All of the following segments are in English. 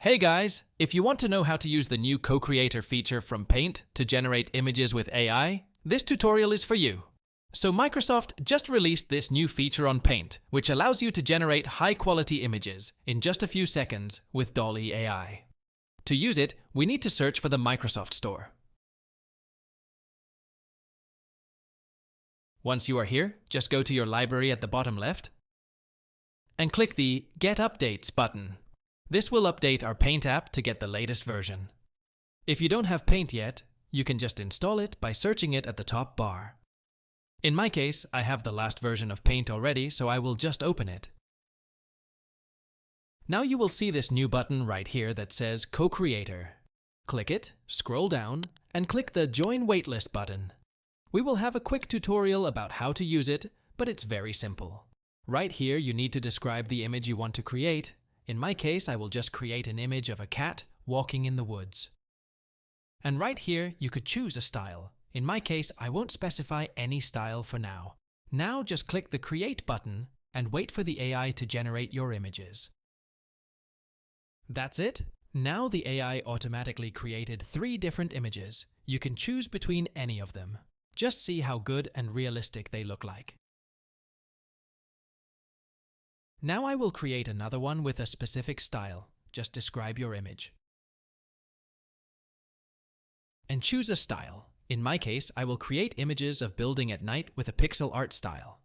Hey guys, if you want to know how to use the new CoCreator feature from Paint to generate images with AI, this tutorial is for you. So Microsoft just released this new feature on Paint, which allows you to generate high-quality images in just a few seconds with DALL-E AI. To use it, we need to search for the Microsoft Store. Once you are here, just go to your library at the bottom left and click the Get Updates button. This will update our Paint app to get the latest version. If you don't have Paint yet, you can just install it by searching it at the top bar. In my case, I have the last version of Paint already, so I will just open it. Now you will see this new button right here that says CoCreator. Click it, scroll down, and click the Join Waitlist button. We will have a quick tutorial about how to use it, but it's very simple. Right here, you need to describe the image you want to create. In my case, I will just create an image of a cat walking in the woods. And right here, you could choose a style. In my case, I won't specify any style for now. Now just click the Create button and wait for the AI to generate your images. That's it. Now the AI automatically created 3 different images. You can choose between any of them. Just see how good and realistic they look like. Now I will create another one with a specific style. Just describe your image. And choose a style. In my case, I will create images of building at night with a pixel art style.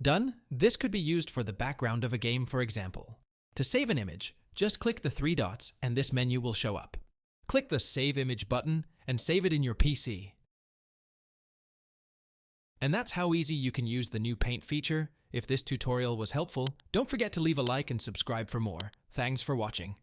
Done. This could be used for the background of a game, for example. To save an image, just click the 3 dots and this menu will show up. Click the Save Image button and save it in your PC. And that's how easy you can use the new Paint feature. If this tutorial was helpful, don't forget to leave a like and subscribe for more. Thanks for watching.